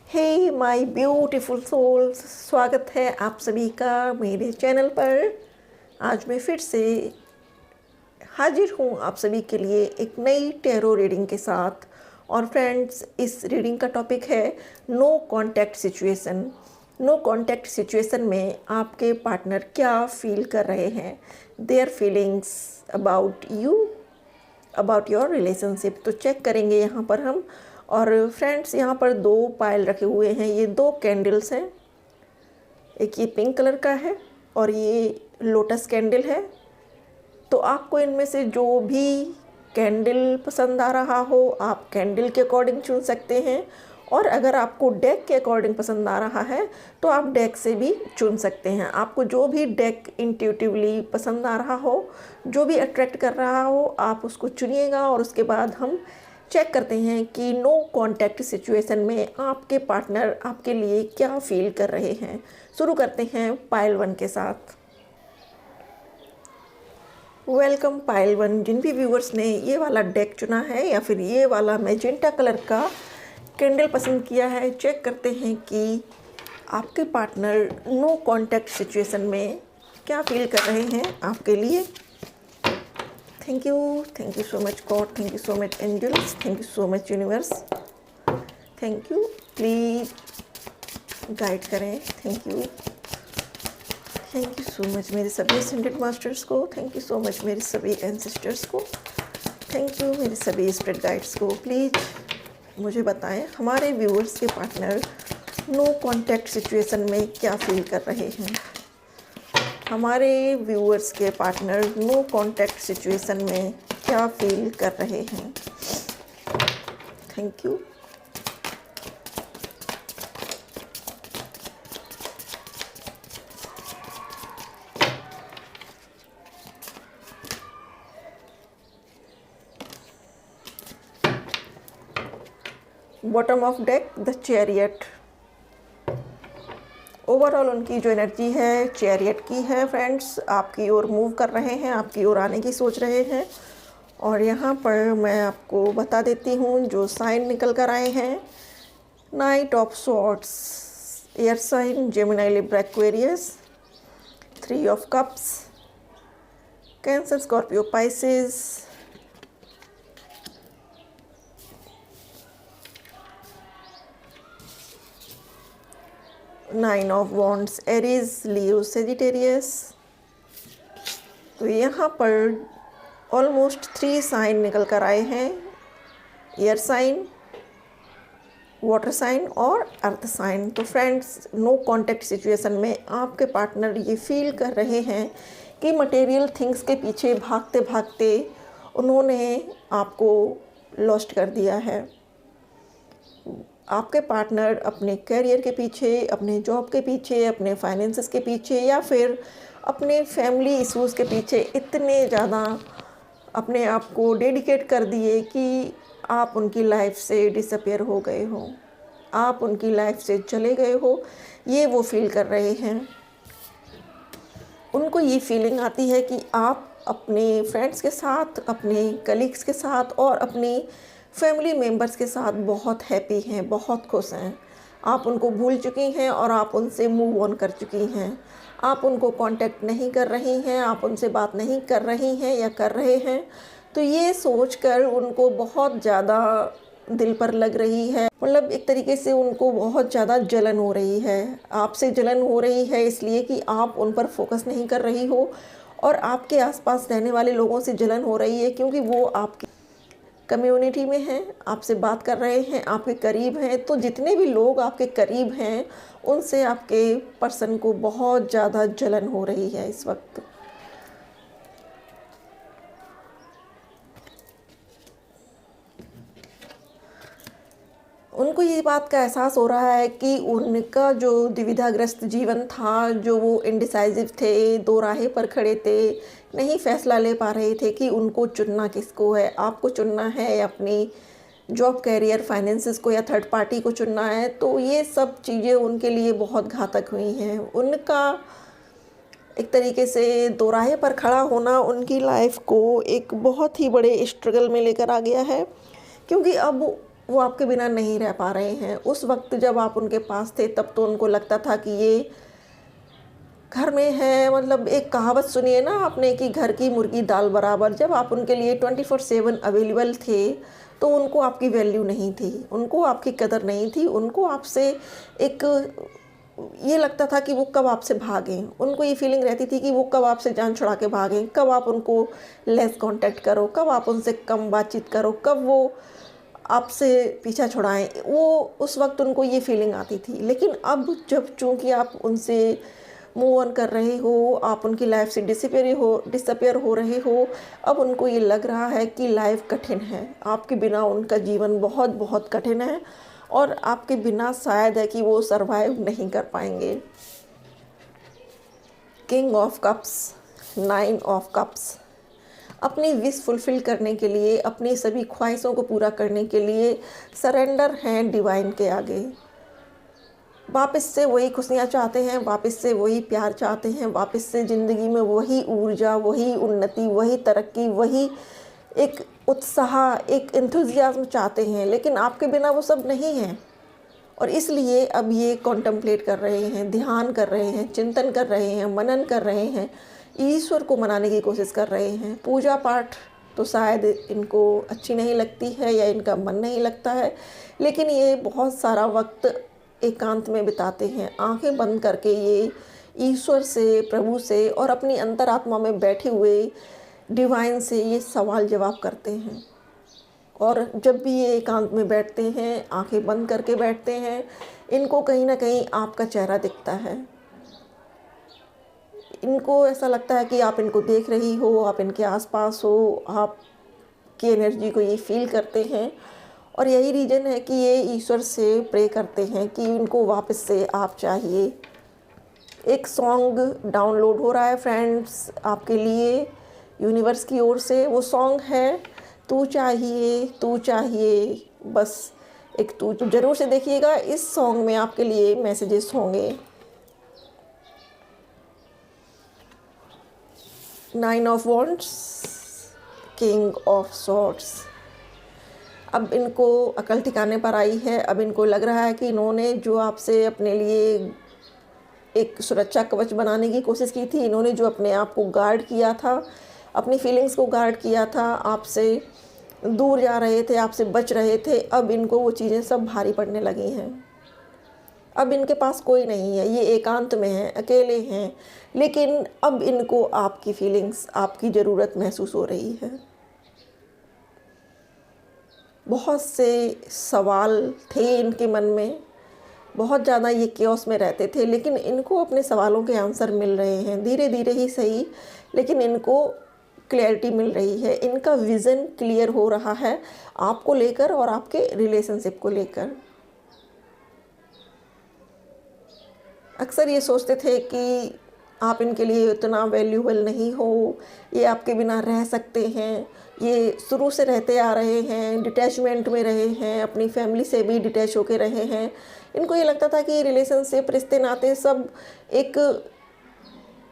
Hey my beautiful souls, स्वागत है आप सभी का मेरे चैनल पर। आज मैं फिर से हाजिर हूँ आप सभी के लिए एक नई टैरो रीडिंग के साथ। और फ्रेंड्स, इस रीडिंग का टॉपिक है no contact situation. No contact situation में आपके पार्टनर क्या फील कर रहे हैं, their feelings about you, about your relationship. तो चेक करेंगे यहाँ पर हम। और फ्रेंड्स, यहाँ पर दो पायल रखे हुए हैं, ये दो कैंडल्स हैं। एक ये पिंक कलर का है और ये लोटस कैंडल है। तो आपको इनमें से जो भी कैंडल पसंद आ रहा हो, आप कैंडल के अकॉर्डिंग चुन सकते हैं। और अगर आपको डेक के अकॉर्डिंग पसंद आ रहा है तो आप डेक से भी चुन सकते हैं। आपको जो भी डेक इंट्यूटिवली पसंद आ रहा हो, जो भी अट्रैक्ट कर रहा हो, आप उसको चुनिएगा। और उसके बाद हम चेक करते हैं कि नो कॉन्टैक्ट सिचुएशन में आपके पार्टनर आपके लिए क्या फील कर रहे हैं। शुरू करते हैं पायल 1 के साथ। वेलकम पायल 1। जिन भी व्यूअर्स ने ये वाला डेक चुना है या फिर ये वाला मैजेंटा कलर का कैंडल पसंद किया है, चेक करते हैं कि आपके पार्टनर नो कॉन्टैक्ट सिचुएशन में क्या फील कर रहे हैं आपके लिए। Thank you so much God, thank you so much angels, thank you so much universe, thank you. Please guide करें। थैंक यू सो मच मेरे सभी असेंडेड मास्टर्स को, थैंक यू सो मच मेरे सभी एंसेस्टर्स को, थैंक यू मेरे सभी spirit guides को। प्लीज़ मुझे बताएं हमारे व्यूअर्स के पार्टनर नो कॉन्टैक्ट सिचुएशन में क्या फील कर रहे हैं। हमारे व्यूअर्स के पार्टनर नो कॉन्टैक्ट सिचुएशन में क्या फील कर रहे हैं। Thank you. Bottom of deck the chariot. Overall उनकी जो एनर्जी है चैरियट की है फ्रेंड्स, आपकी ओर मूव कर रहे हैं, आपकी ओर आने की सोच रहे हैं। और यहाँ पर मैं आपको बता देती हूँ जो साइन निकल कर आए हैं। Knight of swords, air sign Gemini Libra Aquarius, 3 of cups, Cancer Scorpio Pisces, 9 of wands, Aries, Leo, Sagittarius. तो यहाँ पर ऑलमोस्ट 3 साइन निकल कर आए हैं, एयर साइन, वाटर साइन और अर्थ साइन। तो फ्रेंड्स, नो कॉन्टैक्ट सिचुएशन में आपके पार्टनर ये फील कर रहे हैं कि मटेरियल थिंग्स के पीछे भागते भागते उन्होंने आपको लॉस्ट कर दिया है। आपके पार्टनर अपने करियर के पीछे, अपने जॉब के पीछे, अपने फाइनेंसेस के पीछे या फिर अपने फैमिली इश्यूज़ के पीछे इतने ज़्यादा अपने आप को डेडिकेट कर दिए कि आप उनकी लाइफ से डिसअपियर हो गए हो, आप उनकी लाइफ से चले गए हो। ये वो फील कर रहे हैं। उनको ये फीलिंग आती है कि आप अपने फ्रेंड्स के साथ, अपने कलीग्स के साथ और अपनी फैमिली मेम्बर्स के साथ बहुत हैप्पी हैं, बहुत खुश हैं। आप उनको भूल चुकी हैं और आप उनसे मूव ऑन कर चुकी हैं। आप उनको कांटेक्ट नहीं कर रही हैं, आप उनसे बात नहीं कर रही हैं या कर रहे हैं। तो ये सोचकर उनको बहुत ज़्यादा दिल पर लग रही है, मतलब एक तरीके से उनको बहुत ज़्यादा जलन हो रही है। आपसे जलन हो रही है इसलिए कि आप उन पर फोकस नहीं कर रही हो, और आपके आसपास रहने वाले लोगों से जलन हो रही है क्योंकि वो आपकी कम्युनिटी में हैं, आपसे बात कर रहे हैं, आपके करीब हैं। तो जितने भी लोग आपके करीब हैं उनसे आपके पर्सन को बहुत ज़्यादा जलन हो रही है इस वक्त। उनको ये बात का एहसास हो रहा है कि उनका जो दुविधाग्रस्त जीवन था, जो वो इंडिसाइसिव थे, दो राहें पर खड़े थे, नहीं फैसला ले पा रहे थे कि उनको चुनना किसको है। आपको चुनना है या अपनी जॉब, कैरियर, फाइनेंसेस को, या थर्ड पार्टी को चुनना है। तो ये सब चीज़ें उनके लिए बहुत घातक हुई हैं। उनका एक तरीके से दो राहें पर खड़ा होना उनकी लाइफ को एक बहुत ही बड़े स्ट्रगल में लेकर आ गया है, क्योंकि अब वो आपके बिना नहीं रह पा रहे हैं। उस वक्त जब आप उनके पास थे तब तो उनको लगता था कि ये घर में है, मतलब एक कहावत सुनी है ना आपने कि घर की मुर्गी दाल बराबर। जब आप उनके लिए 24/7 अवेलेबल थे तो उनको आपकी वैल्यू नहीं थी, उनको आपकी कदर नहीं थी। उनको आपसे एक ये लगता था कि वो कब आपसे भागें, उनको ये फीलिंग रहती थी कि वो कब आपसे जान छुड़ा के भागें, कब आप उनको लेस कांटेक्ट करो, कब आप उनसे कम बातचीत करो, कब वो आपसे पीछा छुड़ाएं। वो उस वक्त उनको ये फीलिंग आती थी। लेकिन अब जब चूँकि आप उनसे मूव ऑन कर रहे हो, आप उनकी लाइफ से डिसअपियर हो रहे हो, अब उनको ये लग रहा है कि लाइफ कठिन है, आपके बिना उनका जीवन बहुत बहुत कठिन है और आपके बिना शायद है कि वो सरवाइव नहीं कर पाएंगे। King of cups, 9 of cups. अपनी विश फुलफ़िल करने के लिए, अपनी सभी ख्वाहिशों को पूरा करने के लिए सरेंडर हैं डिवाइन के आगे। वापस से वही खुशियाँ चाहते हैं, वापस से वही प्यार चाहते हैं, वापस से ज़िंदगी में वही ऊर्जा, वही उन्नति, वही तरक्की, वही एक उत्साह, एक एंथुसियाज्म चाहते हैं। लेकिन आपके बिना वो सब नहीं है और इसलिए अब ये कॉन्टेम्पलेट कर रहे हैं, ध्यान कर रहे हैं, चिंतन कर रहे हैं, मनन कर रहे हैं, ईश्वर को मनाने की कोशिश कर रहे हैं। पूजा पाठ तो शायद इनको अच्छी नहीं लगती है या इनका मन नहीं लगता है, लेकिन ये बहुत सारा वक्त एकांत में बिताते हैं। आंखें बंद करके ये ईश्वर से, प्रभु से और अपनी अंतरात्मा में बैठे हुए डिवाइन से ये सवाल जवाब करते हैं। और जब भी ये एकांत में बैठते हैं, आंखें बंद करके बैठते हैं, इनको कहीं ना कहीं आपका चेहरा दिखता है। इनको ऐसा लगता है कि आप इनको देख रही हो, आप इनके आसपास हो, आपकी एनर्जी को ये फील करते हैं। और यही रीज़न है कि ये ईश्वर से प्रे करते हैं कि उनको वापस से आप चाहिए। एक सॉन्ग डाउनलोड हो रहा है फ्रेंड्स आपके लिए यूनिवर्स की ओर से। वो सॉन्ग है तू चाहिए, तू चाहिए, बस एक तू। ज़रूर से देखिएगा, इस सॉन्ग में आपके लिए मैसेजेस होंगे। 9 of wands, king of swords. अब इनको अकल ठिकाने पर आई है। अब इनको लग रहा है कि इन्होंने जो आपसे अपने लिए एक सुरक्षा कवच बनाने की कोशिश की थी, इन्होंने जो अपने आप को गार्ड किया था, अपनी फीलिंग्स को गार्ड किया था, आपसे दूर जा रहे थे, आपसे बच रहे थे, अब इनको वो चीज़ें सब भारी पड़ने लगी हैं। अब इनके पास कोई नहीं है, ये एकांत में हैं, अकेले हैं, लेकिन अब इनको आपकी फीलिंग्स, आपकी ज़रूरत महसूस हो रही है। बहुत से सवाल थे इनके मन में, बहुत ज़्यादा ये केओस में रहते थे, लेकिन इनको अपने सवालों के आंसर मिल रहे हैं, धीरे धीरे ही सही, लेकिन इनको क्लैरिटी मिल रही है। इनका विज़न क्लियर हो रहा है आपको लेकर और आपके रिलेशनशिप को लेकर। अक्सर ये सोचते थे कि आप इनके लिए इतना वैल्यूबल नहीं हो, ये आपके बिना रह सकते हैं, ये शुरू से रहते आ रहे हैं, डिटैचमेंट में रहे हैं, अपनी फैमिली से भी डिटैच होके रहे हैं। इनको ये लगता था कि रिलेशनशिप, रिश्ते नाते सब एक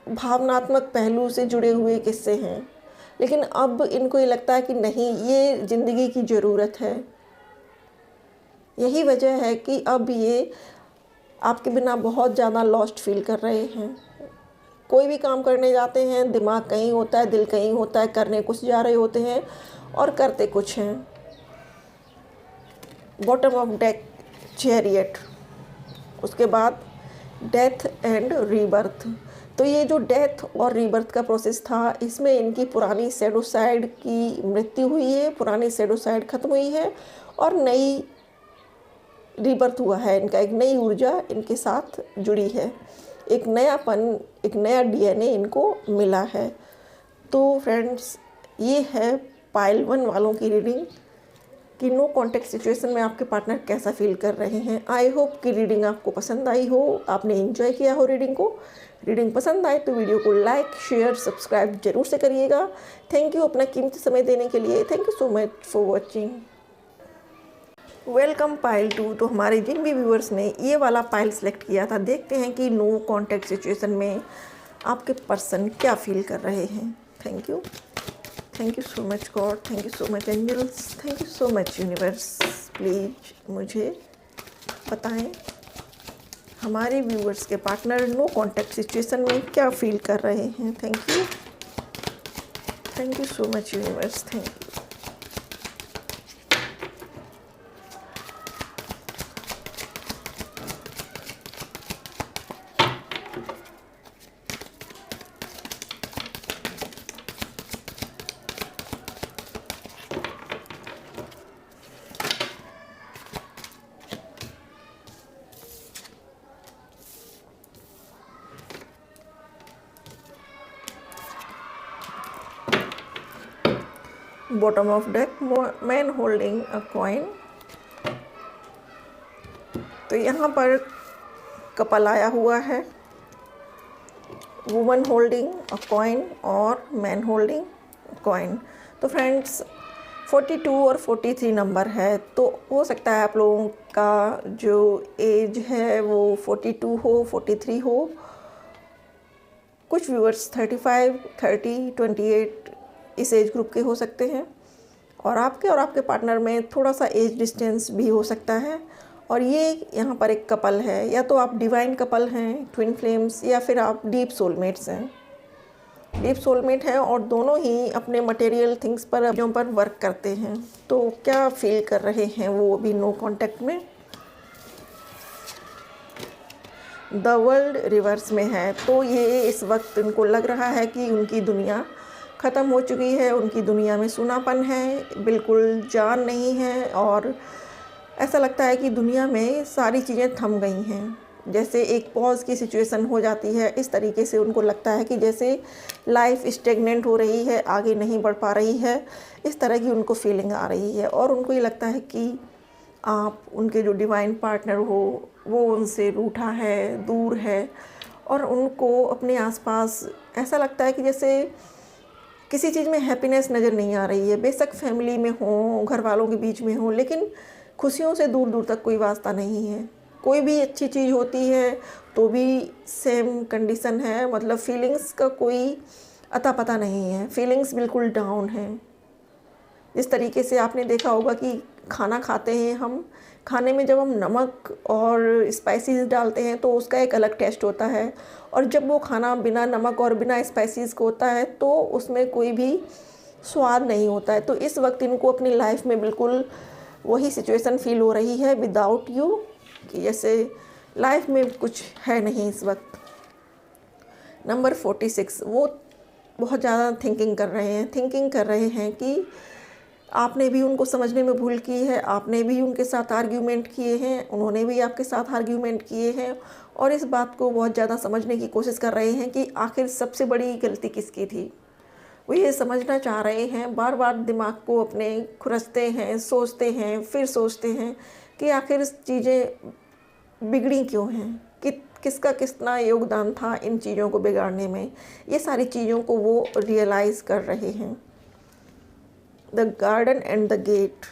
भावनात्मक पहलू से जुड़े हुए किस्से हैं, लेकिन अब इनको ये लगता है कि नहीं, ये ज़िंदगी की ज़रूरत है। यही वजह है कि अब ये आपके बिना बहुत ज़्यादा लॉस्ट फील कर रहे हैं। कोई भी काम करने जाते हैं, दिमाग कहीं होता है, दिल कहीं होता है, करने कुछ जा रहे होते हैं और करते कुछ हैं। बॉटम ऑफ डेक, चैरियट, उसके बाद डेथ एंड रीबर्थ। तो ये जो डेथ और रीबर्थ का प्रोसेस था, इसमें इनकी पुरानी शैडो साइड की मृत्यु हुई है, पुरानी शैडो साइड ख़त्म हुई है और नई रीबर्थ हुआ है इनका। एक नई ऊर्जा इनके साथ जुड़ी है, एक नयापन, एक नया डीएनए इनको मिला है। तो फ्रेंड्स, ये है पाइल 1 वालों की रीडिंग कि नो कॉन्टेक्ट सिचुएशन में आपके पार्टनर कैसा फील कर रहे हैं। आई होप कि रीडिंग आपको पसंद आई हो, आपने एंजॉय किया हो रीडिंग को। रीडिंग पसंद आए तो वीडियो को लाइक, शेयर, सब्सक्राइब जरूर से करिएगा। थैंक यू अपना कीमती समय देने के लिए। Thank you so much for watching. Welcome pile 2। तो हमारे जिन भी व्यूअर्स ने ये वाला पाइल सेलेक्ट किया था, देखते हैं कि नो कॉन्टैक्ट सिचुएशन में आपके पर्सन क्या फील कर रहे हैं। Thank you. Thank you so much God, thank you so much angels, thank you so much universe. Please मुझे बताएं हमारे व्यूअर्स के पार्टनर नो कांटेक्ट सिचुएशन में क्या फील कर रहे हैं। Thank you so much universe, thank you. Bottom of deck, man holding a coin. तो यहाँ पर कपल आया हुआ है, वुमन होल्डिंग अ कॉइन और मैन होल्डिंग अ कॉइन। तो फ्रेंड्स 42 और 43 नंबर है, तो हो सकता है आप लोगों का जो एज है वो 42 हो, 43 हो। कुछ व्यूअर्स 35, 30, 28 इस एज ग्रुप के हो सकते हैं, और आपके पार्टनर में थोड़ा सा एज डिस्टेंस भी हो सकता है। और ये यहाँ पर एक कपल है, या तो आप डिवाइन कपल हैं, ट्विन फ्लेम्स, या फिर आप डीप सोलमेट्स हैं। डीप सोलमेट हैं और दोनों ही अपने मटेरियल थिंग्स पर वर्क करते हैं। तो क्या फील कर रहे हैं वो अभी नो कांटेक्ट में। द वर्ल्ड रिवर्स में है, तो ये इस वक्त उनको लग रहा है कि उनकी दुनिया ख़त्म हो चुकी है, उनकी दुनिया में सूनापन है, बिल्कुल जान नहीं है, और ऐसा लगता है कि दुनिया में सारी चीज़ें थम गई हैं, जैसे एक पॉज की सिचुएशन हो जाती है। इस तरीके से उनको लगता है कि जैसे लाइफ स्टेगनेंट हो रही है, आगे नहीं बढ़ पा रही है, इस तरह की उनको फीलिंग आ रही है। और उनको ये लगता है कि आप उनके जो डिवाइन पार्टनर हो वो उनसे रूठा है, दूर है, और उनको अपने आसपास ऐसा लगता है कि जैसे किसी चीज़ में हैप्पीनेस नज़र नहीं आ रही है। बेशक फैमिली में हो, घर वालों के बीच में हो, लेकिन खुशियों से दूर दूर तक कोई वास्ता नहीं है। कोई भी अच्छी चीज़ होती है तो भी सेम कंडीशन है, मतलब फीलिंग्स का कोई अता पता नहीं है, फीलिंग्स बिल्कुल डाउन है। इस तरीके से आपने देखा होगा कि खाना खाते हैं हम, खाने में जब हम नमक और स्पाइसेस डालते हैं तो उसका एक अलग टेस्ट होता है, और जब वो खाना बिना नमक और बिना स्पाइसेस को होता है तो उसमें कोई भी स्वाद नहीं होता है। तो इस वक्त इनको अपनी लाइफ में बिल्कुल वही सिचुएशन फील हो रही है विदाउट यू, कि जैसे लाइफ में कुछ है नहीं इस वक्त। नंबर 46, वो बहुत ज़्यादा थिंकिंग कर रहे हैं कि आपने भी उनको समझने में भूल की है, आपने भी उनके साथ आर्ग्यूमेंट किए हैं, उन्होंने भी आपके साथ आर्ग्यूमेंट किए हैं, और इस बात को बहुत ज़्यादा समझने की कोशिश कर रहे हैं कि आखिर सबसे बड़ी गलती किसकी थी। वो ये समझना चाह रहे हैं, बार बार दिमाग को अपने खुरचते हैं, सोचते हैं, फिर सोचते हैं कि आखिर चीज़ें बिगड़ी क्यों हैं, कि किसका कितना योगदान था इन चीज़ों को बिगाड़ने में। ये सारी चीज़ों को वो रियलाइज़ कर रहे हैं। The garden and the gate,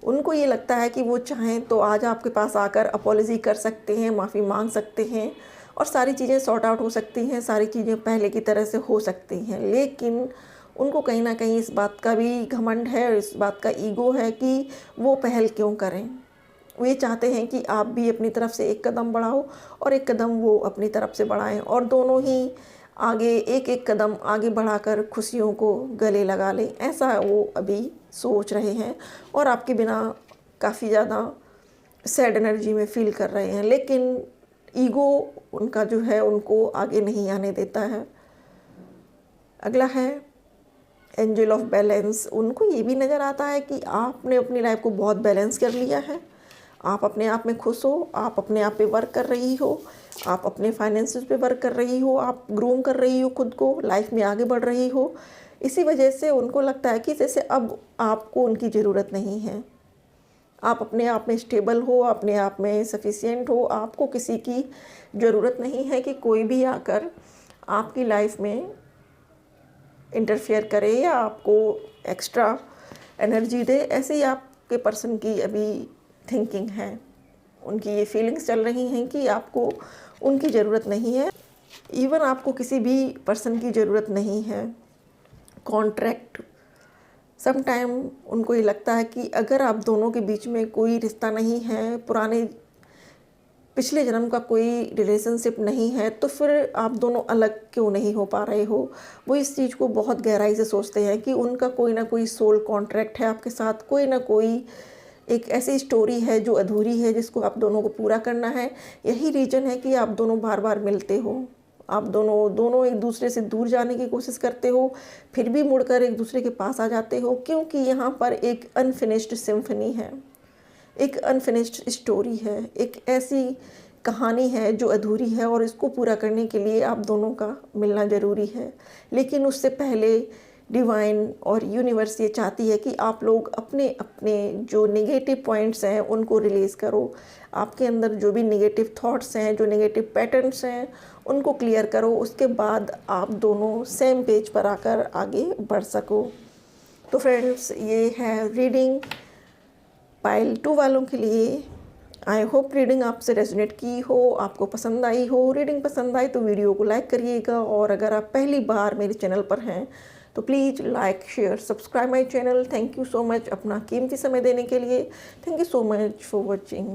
उनको ये लगता है कि वो चाहें तो आज आपके पास आकर अपॉलॉजी कर सकते हैं, माफ़ी मांग सकते हैं, और सारी चीज़ें सॉर्ट आउट हो सकती हैं, सारी चीज़ें पहले की तरह से हो सकती हैं। लेकिन उनको कहीं ना कहीं इस बात का भी घमंड है और इस बात का ईगो है कि वो पहल क्यों करें। वो ये चाहते हैं कि आप भी अपनी तरफ से एक कदम बढ़ाओ और एक कदम वो अपनी तरफ से बढ़ाएं, और दोनों ही आगे एक एक कदम आगे बढ़ाकर खुशियों को गले लगा लें, ऐसा वो अभी सोच रहे हैं। और आपके बिना काफ़ी ज़्यादा सैड एनर्जी में फील कर रहे हैं, लेकिन ईगो उनका जो है उनको आगे नहीं आने देता है। अगला है एंजल ऑफ बैलेंस। उनको ये भी नज़र आता है कि आपने अपनी लाइफ को बहुत बैलेंस कर लिया है, आप अपने आप में खुश हो, आप अपने आप पे वर्क कर रही हो, आप अपने फाइनेंसेस पे वर्क कर रही हो, आप ग्रूम कर रही हो खुद को, लाइफ में आगे बढ़ रही हो। इसी वजह से उनको लगता है कि जैसे अब आपको उनकी ज़रूरत नहीं है, आप अपने आप में स्टेबल हो, अपने आप में सफिशिएंट हो, आपको किसी की ज़रूरत नहीं है कि कोई भी आकर आपकी लाइफ में इंटरफेयर करे या आपको एक्स्ट्रा एनर्जी दे। ऐसे ही आपके पर्सन की अभी थिंकिंग है, उनकी ये फीलिंग्स चल रही हैं कि आपको उनकी ज़रूरत नहीं है, इवन आपको किसी भी पर्सन की ज़रूरत नहीं है। कॉन्ट्रैक्ट सम टाइम उनको ये लगता है कि अगर आप दोनों के बीच में कोई रिश्ता नहीं है, पिछले जन्म का कोई रिलेशनशिप नहीं है, तो फिर आप दोनों अलग क्यों नहीं हो पा रहे हो। वो इस चीज़ को बहुत गहराई से सोचते हैं कि उनका कोई ना कोई सोल कॉन्ट्रैक्ट है आपके साथ, कोई ना कोई एक ऐसी स्टोरी है जो अधूरी है, जिसको आप दोनों को पूरा करना है। यही रीज़न है कि आप दोनों बार बार मिलते हो, आप दोनों एक दूसरे से दूर जाने की कोशिश करते हो, फिर भी मुड़कर एक दूसरे के पास आ जाते हो, क्योंकि यहाँ पर एक अनफिनिश्ड सिम्फनी है, एक अनफिनिश्ड स्टोरी है, एक ऐसी कहानी है जो अधूरी है, और इसको पूरा करने के लिए आप दोनों का मिलना ज़रूरी है। लेकिन उससे पहले डिवाइन और यूनिवर्स ये चाहती है कि आप लोग अपने अपने जो नेगेटिव पॉइंट्स हैं उनको रिलीज़ करो। आपके अंदर जो भी नेगेटिव थॉट्स हैं, जो नेगेटिव पैटर्न्स हैं, उनको क्लियर करो। उसके बाद आप दोनों सेम पेज पर आकर आगे बढ़ सको। तो फ्रेंड्स, ये है रीडिंग पाइल 2 वालों के लिए। आई होप रीडिंग आपसे रेजोनेट की हो, आपको पसंद आई हो। रीडिंग पसंद आई तो वीडियो को लाइक करिएगा, और अगर आप पहली बार मेरे चैनल पर हैं तो please like, share, subscribe my channel. Thank you so much अपना कीमती समय देने के लिए। Thank you so much for watching.